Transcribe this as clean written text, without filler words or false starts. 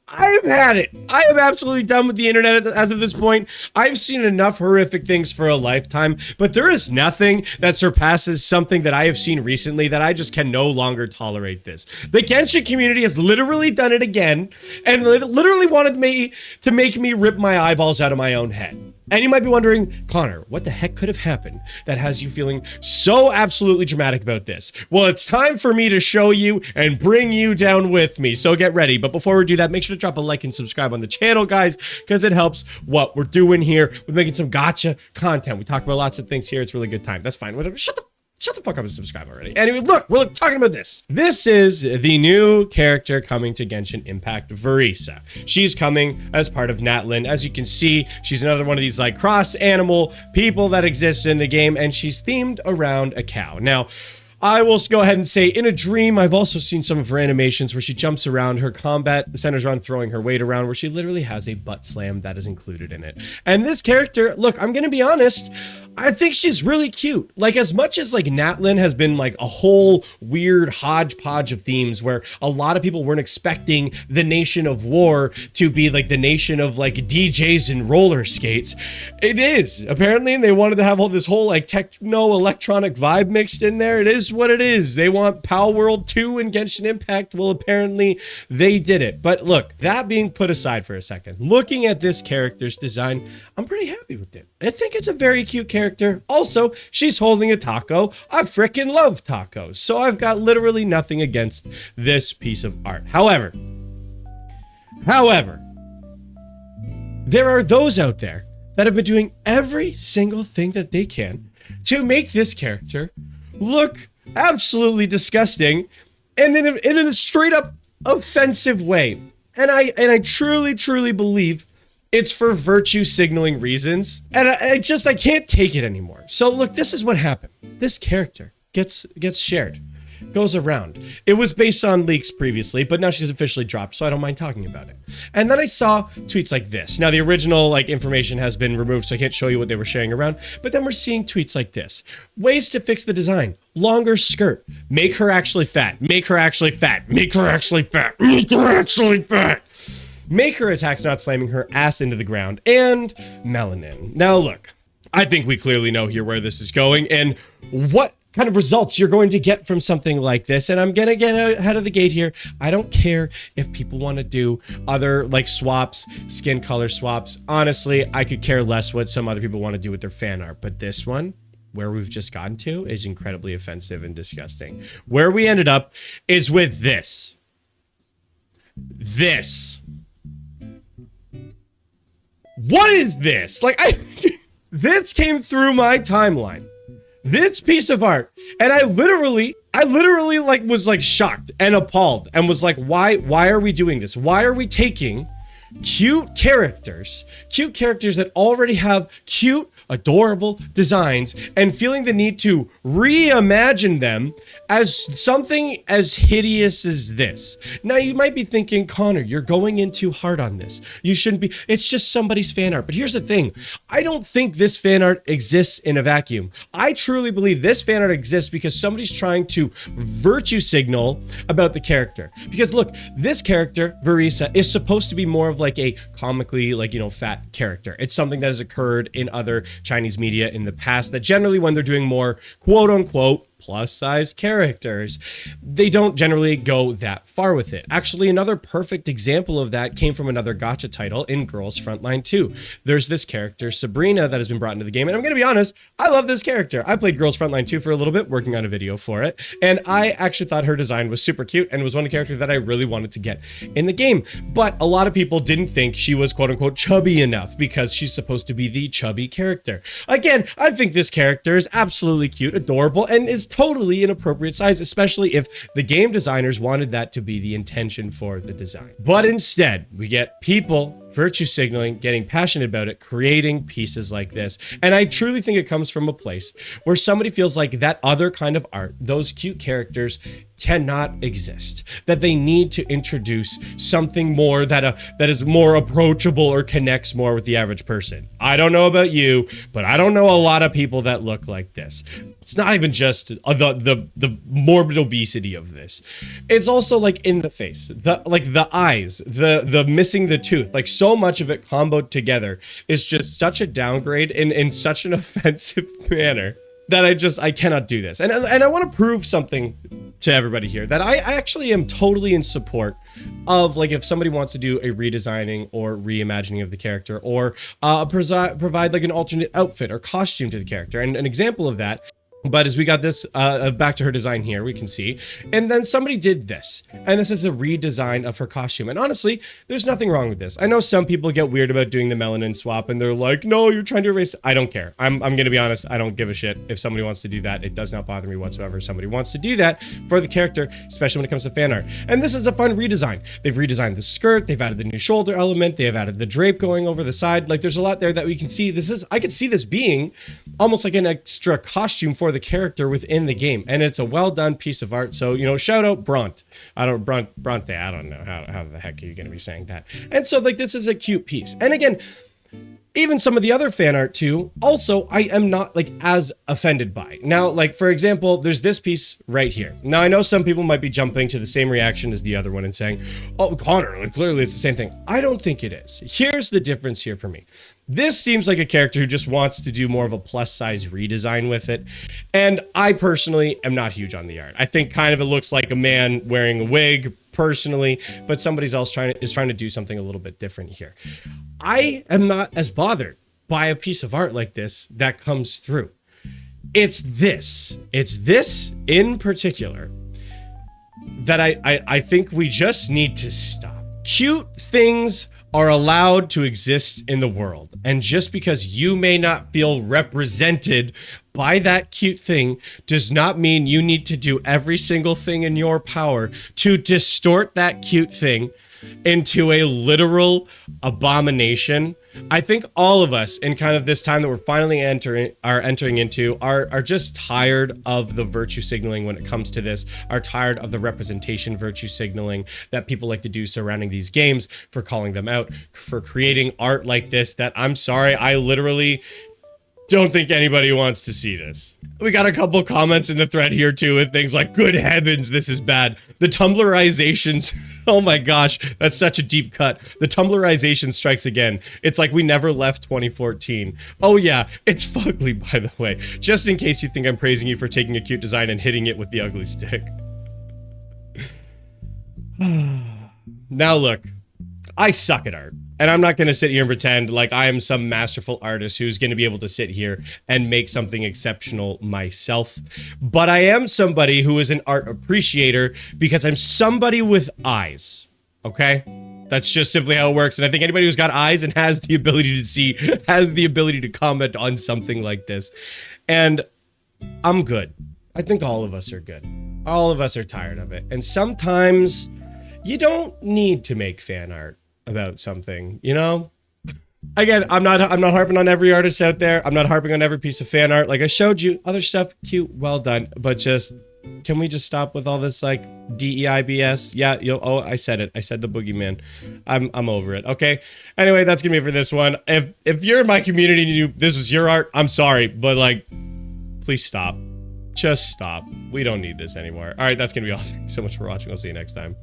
I've had it. I am absolutely done with the internet as of this point. I've seen enough horrific things for a lifetime, but there is nothing that surpasses something that I have seen recently that I just can no longer tolerate this. The Genshin community has literally done it again and literally wanted me to make me rip my eyeballs out of my own head. And you might be wondering, Connor, what the heck could have happened that has you feeling so absolutely dramatic about this? Well, it's time for me to show you and bring you down with me. So get ready. But before we do that, make sure to drop a like and subscribe on the channel, guys, because it helps what we're doing here with making some gotcha content. We talk about lots of things here. It's a really good time. That's fine. Whatever. Shut the fuck up and subscribe already. Anyway, look, we're talking about this. This is the new character coming to Genshin Impact, Verisa. She's coming as part of Natlin. As you can see, she's another one of these like cross animal people that exist in the game, and she's themed around a cow. Now, I will go ahead and say, in a dream, I've also seen some of her animations where she jumps around. Her combat centers around throwing her weight around, where she literally has a butt slam that is included in it. And this character, look, I'm gonna be honest, I think she's really cute. Like, as much as like Natlin has been like a whole weird hodgepodge of themes where a lot of people weren't expecting the nation of war to be like the nation of like DJs and roller skates, it is apparently, and they wanted to have all this whole like techno electronic vibe mixed in there. It is what it is. They want Pal World 2 and Genshin Impact. Well, apparently they did it. But look, that being put aside for a second, looking at this character's design, I'm pretty happy with it. I think it's a very cute character. Also, she's holding a taco. I freaking love tacos. So I've got literally nothing against this piece of art. However, there are those out there that have been doing every single thing that they can to make this character look absolutely disgusting and in a straight up offensive way. And I truly believe it's for virtue signaling reasons. And I can't take it anymore. So look, this is what happened. This character gets shared, goes around. It was based on leaks previously, but now she's officially dropped, so I don't mind talking about it. And then I saw tweets like this. Now the original like information has been removed, so I can't show you what they were sharing around, but then we're seeing tweets like this. Ways to fix the design. Longer skirt. Make her actually fat. Make her actually fat. Make her actually fat. Make her actually fat. Make her attacks not slamming her ass into the ground. And melanin. Now look, I think we clearly know here where this is going and what kind of results you're going to get from something like this. And I'm gonna get ahead of the gate here. I don't care if people want to do other like swaps, skin color swaps. Honestly, I could care less what some other people want to do with their fan art, but this one, where we've just gotten to, is incredibly offensive and disgusting. Where we ended up is with this. What is this? Like, this came through my timeline. This piece of art, and I literally like was like shocked and appalled and was like, why are we doing this? Why are we taking cute characters that already have cute, adorable designs and feeling the need to reimagine them as something as hideous as this? Now you might be thinking, Connor, you're going in too hard on this. You shouldn't be. It's just somebody's fan art. But here's the thing. I don't think this fan art exists in a vacuum. I truly believe this fan art exists because somebody's trying to virtue signal about the character. Because look, this character, Verisa, is supposed to be more of like a comically, like, you know, fat character. It's something that has occurred in other Chinese media in the past that generally, when they're doing more quote unquote plus size characters, they don't generally go that far with it. Actually, another perfect example of that came from another gacha title in Girls Frontline 2. There's this character, Sabrina, that has been brought into the game, and I'm gonna be honest, I love this character. I played Girls Frontline 2 for a little bit, working on a video for it, and I actually thought her design was super cute and was one of the characters that I really wanted to get in the game. But a lot of people didn't think she was quote unquote chubby enough because she's supposed to be the chubby character. Again, I think this character is absolutely cute, adorable, and is totally an appropriate size, especially if the game designers wanted that to be the intention for the design. But instead, we get people virtue signaling, getting passionate about it, creating pieces like this. And I truly think it comes from a place where somebody feels like that other kind of art, those cute characters, cannot exist, that they need to introduce something more that is more approachable or connects more with the average person. I don't know about you, but I don't know a lot of people that look like this. It's not even just the morbid obesity of this. It's also like in the face, the eyes, the missing the tooth, like so much of it comboed together is just such a downgrade in such an offensive manner that I cannot do this. And I want to prove something to everybody here, that I actually am totally in support of, like, if somebody wants to do a redesigning or reimagining of the character, or provide like an alternate outfit or costume to the character. And an example of that, but as we got this back to her design here, we can see, and then somebody did this, and this is a redesign of her costume. And honestly, there's nothing wrong with this. I know some people get weird about doing the melanin swap, and they're like, no, you're trying to erase. I don't care. I'm gonna be honest. I don't give a shit if somebody wants to do that. It does not bother me whatsoever. Somebody wants to do that for the character, especially when it comes to fan art. And this is a fun redesign. They've redesigned the skirt. They've added the new shoulder element. They have added the drape going over the side. Like, there's a lot there that we can see. I could see this being almost like an extra costume for the character within the game, and it's a well done piece of art. So, you know, shout out Bronte. I don't know how the heck are you gonna be saying that. And so, like, this is a cute piece. And again, even some of the other fan art too, also, I am not like as offended by. Now, like, for example, there's this piece right here. Now, I know some people might be jumping to the same reaction as the other one and saying, oh, Connor, like, clearly it's the same thing. I don't think it is. Here's the difference here for me. This seems like a character who just wants to do more of a plus size redesign with it. And I personally am not huge on the art. I think kind of it looks like a man wearing a wig personally, but somebody else is trying to do something a little bit different here. I am not as bothered by a piece of art like this that comes through. It's this in particular that I think we just need to stop. Cute things are allowed to exist in the world. And just because you may not feel represented by that cute thing does not mean you need to do every single thing in your power to distort that cute thing into a literal abomination. I think all of us in kind of this time that we're finally entering into are just tired of the virtue signaling when it comes to this, are tired of the representation virtue signaling that people like to do surrounding these games, for calling them out, for creating art like this that, I'm sorry, I literally don't think anybody wants to see this. We got a couple comments in the thread here too with things like, good heavens, this is bad. The Tumblrizations, oh my gosh, that's such a deep cut. The Tumblrization strikes again. It's like we never left 2014. Oh yeah, it's fugly, by the way. Just in case you think I'm praising you for taking a cute design and hitting it with the ugly stick. Now look, I suck at art. And I'm not going to sit here and pretend like I am some masterful artist who's going to be able to sit here and make something exceptional myself. But I am somebody who is an art appreciator because I'm somebody with eyes. Okay? That's just simply how it works. And I think anybody who's got eyes and has the ability to see has the ability to comment on something like this. And I'm good. I think all of us are good. All of us are tired of it. And sometimes you don't need to make fan art about something, you know? Again, I'm not harping on every artist out there. I'm not harping on every piece of fan art. Like I showed you, other stuff, cute, well done. But just, can we just stop with all this like DEI BS? Yeah, oh, I said it. I said the boogeyman. I'm over it. Okay. Anyway, that's gonna be it for this one. If you're in my community and this was your art, I'm sorry, but like, please stop. Just stop. We don't need this anymore. All right, that's gonna be all. Thanks so much for watching. I'll see you next time.